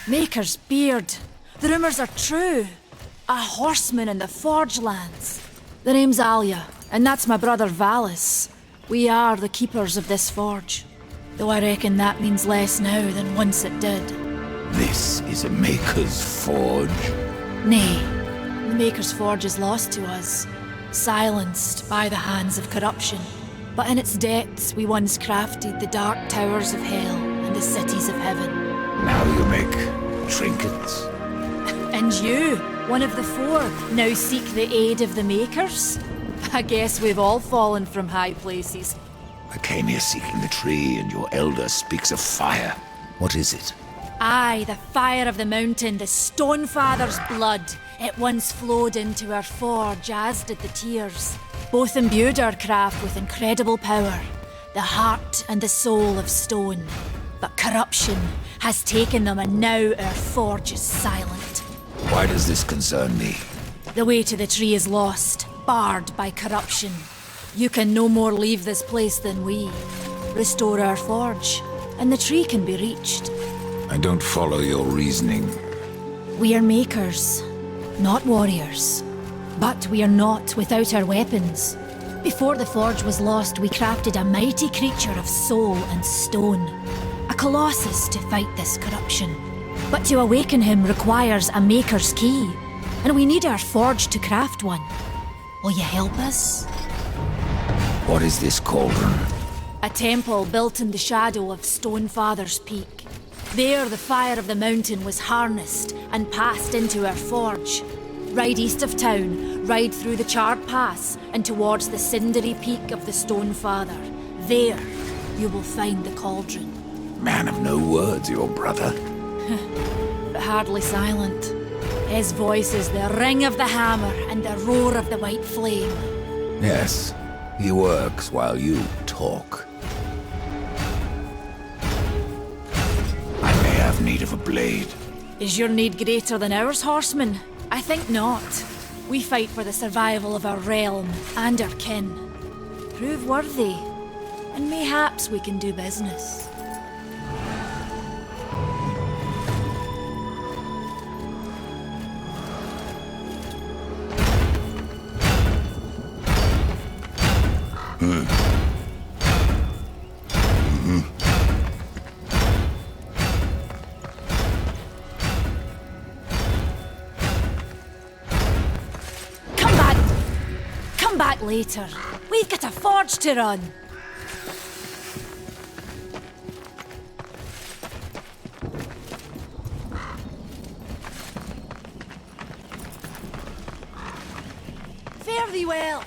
Maker's beard. The rumors are true. A horseman in the Forge lands. The name's Alia, and that's my brother Valis. We are the keepers of this forge. Though I reckon that means less now than once it did. This is a Maker's Forge? Nay, the Maker's Forge is lost to us, silenced by the hands of corruption. But in its depths we once crafted the dark towers of hell and the cities of heaven. Now you make trinkets? And you, one of the four, now seek the aid of the Makers? I guess we've all fallen from high places. I came here seeking the tree, and your elder speaks of fire. What is it? Aye, the fire of the mountain, the Stonefather's blood. It once flowed into our forge, as did the tears. Both imbued our craft with incredible power, the heart and the soul of stone. But corruption has taken them, and now our forge is silent. Why does this concern me? The way to the tree is lost, barred by corruption. You can no more leave this place than we. Restore our forge, and the tree can be reached. I don't follow your reasoning. We are makers, not warriors. But we are not without our weapons. Before the forge was lost, we crafted a mighty creature of soul and stone. A colossus to fight this corruption. But to awaken him requires a maker's key. And we need our forge to craft one. Will you help us? What is this cauldron? A temple built in the shadow of Stonefather's Peak. There the fire of the mountain was harnessed and passed into our forge. Ride east of town, ride through the charred pass and towards the cindery peak of the Stonefather. There, you will find the cauldron. Man of no words, your brother. But hardly silent. His voice is the ring of the hammer and the roar of the white flame. Yes, he works while you talk. I may have need of a blade. Is your need greater than ours, horseman? I think not. We fight for the survival of our realm and our kin. Prove worthy, and mayhaps we can do business. Later. We've got a forge to run. Fare thee well.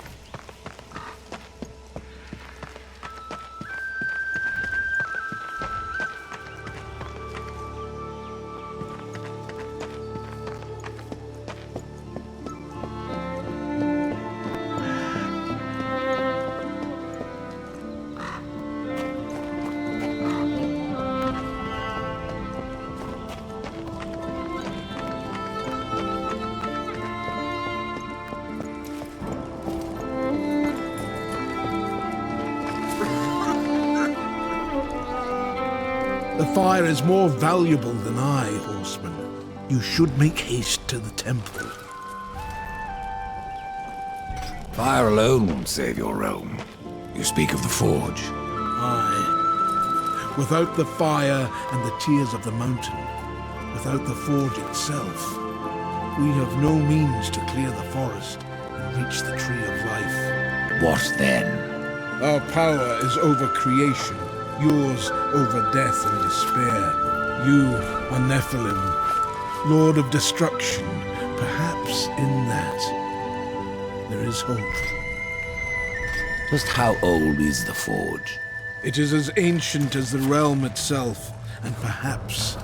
The fire is more valuable than I, horseman. You should make haste to the temple. Fire alone won't save your realm. You speak of the forge. Aye. Without the fire and the tears of the mountain, without the forge itself, we have no means to clear the forest and reach the tree of life. What then? Our power is over creation, yours over death and despair. You are Nephilim, Lord of Destruction. Perhaps in that there is hope. Just how old is the forge? It is as ancient as the realm itself, and perhaps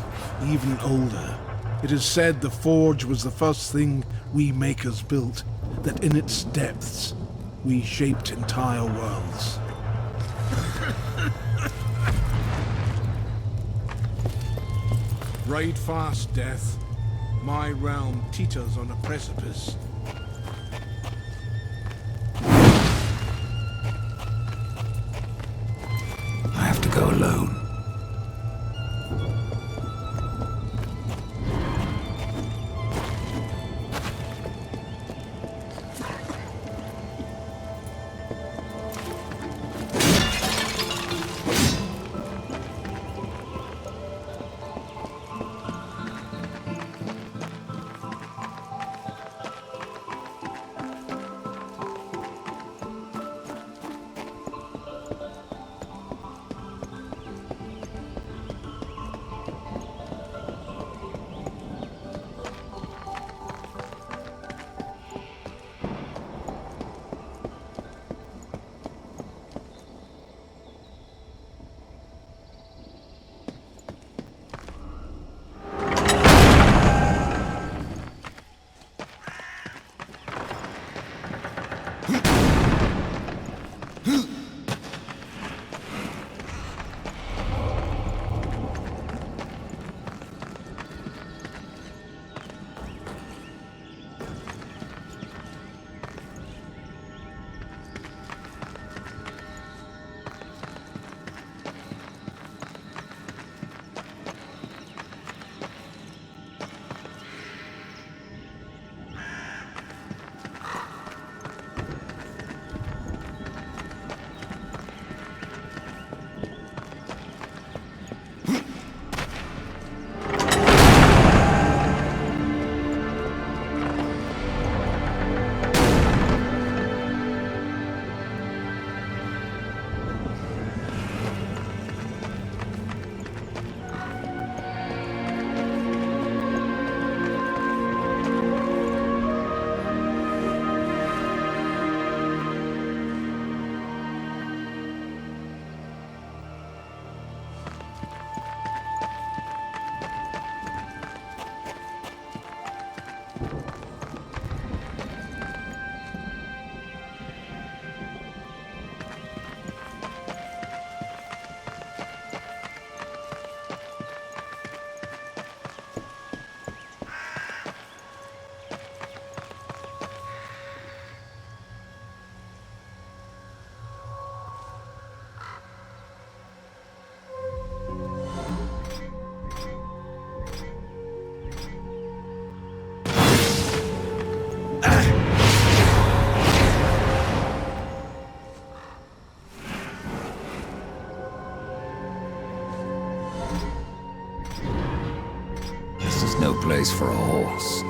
even older. It is said the forge was the first thing we makers built, that in its depths we shaped entire worlds. Ride fast, Death. My realm teeters on a precipice. I have to go alone. No place for a horse.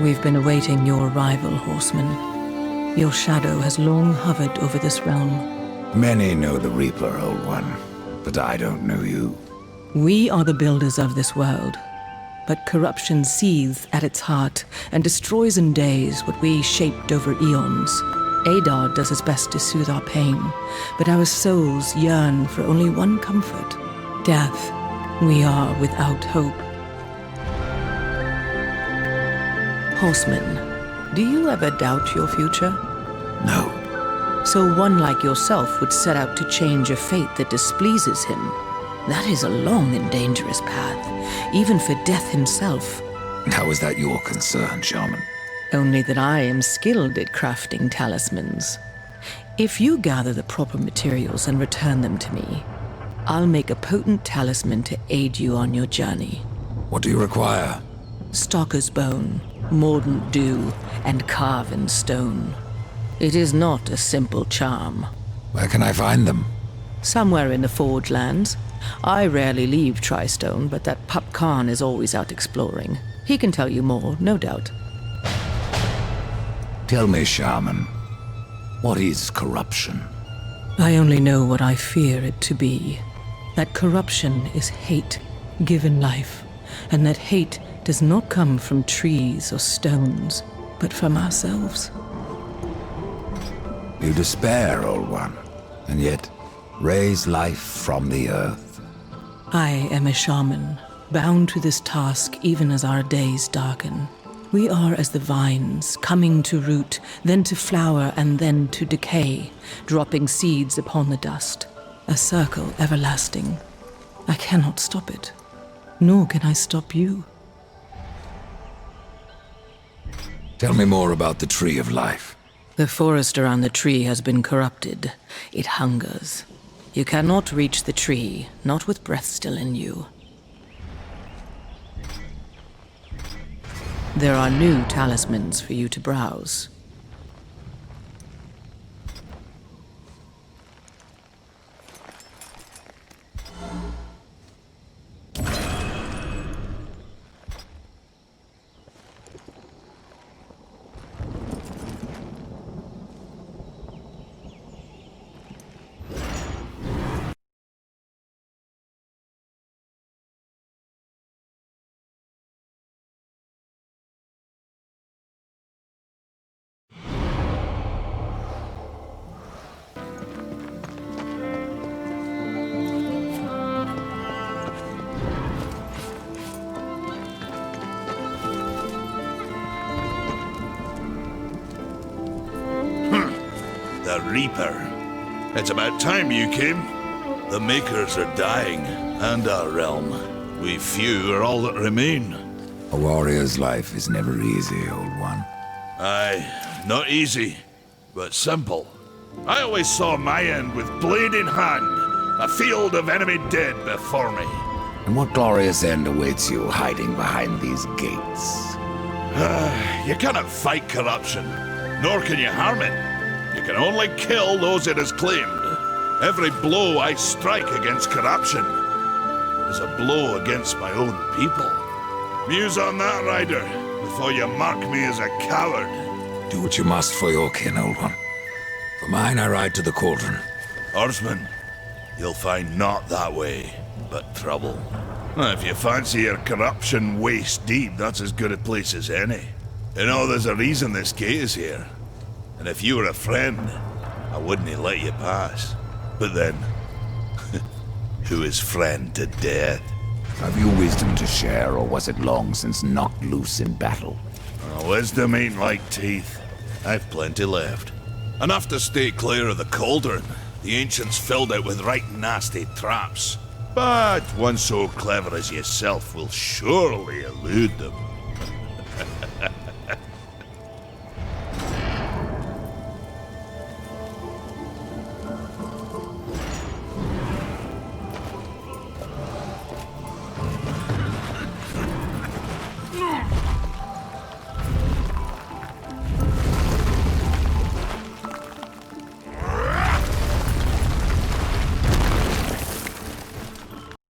We've been awaiting your arrival, Horseman. Your shadow has long hovered over this realm. Many know the Reaper, Old One, but I don't know you. We are the builders of this world, but corruption seethes at its heart and destroys in days what we shaped over eons. Adar does his best to soothe our pain, but our souls yearn for only one comfort: death. We are without hope. Horseman, do you ever doubt your future? No. So one like yourself would set out to change a fate that displeases him. That is a long and dangerous path, even for death himself. How is that your concern, Shaman? Only that I am skilled at crafting talismans. If you gather the proper materials and return them to me, I'll make a potent talisman to aid you on your journey. What do you require? Stalker's bone, mordant dew, and carven stone. It is not a simple charm. Where can I find them? Somewhere in the Forge lands. I rarely leave Tristone, but that Pup Khan is always out exploring. He can tell you more, no doubt. Tell me, Shaman, What is corruption? I only know what I fear it to be. That corruption is hate given life, and that hate does not come from trees or stones, but from ourselves. You despair, old one, and yet raise life from the earth. I am a shaman, bound to this task even as our days darken. We are as the vines, coming to root, then to flower, and then to decay, dropping seeds upon the dust. A circle everlasting. I cannot stop it, nor can I stop you. Tell me more about the Tree of Life. The forest around the tree has been corrupted. It hungers. You cannot reach the tree, not with breath still in you. There are new talismans for you to browse. The Reaper. It's about time you came. The Makers are dying, and our realm. We few are all that remain. A warrior's life is never easy, old one. Aye, not easy, but simple. I always saw my end with blade in hand, a field of enemy dead before me. And what glorious end awaits you hiding behind these gates? You cannot fight corruption, nor can you harm it. You can only kill those it has claimed. Every blow I strike against corruption is a blow against my own people. Muse on that, Rider, before you mark me as a coward. Do what you must for your kin, old one. For mine, I ride to the Cauldron. Horseman, you'll find not that way, but trouble. If you fancy your corruption waist deep, that's as good a place as any. You know, there's a reason this gate is here. And if you were a friend, I wouldn't let you pass. But then, who is friend to death? Have you wisdom to share, or was it long since knocked loose in battle? Wisdom ain't like teeth. I've plenty left. Enough to stay clear of the Cauldron. The ancients filled it with right nasty traps. But one so clever as yourself will surely elude them.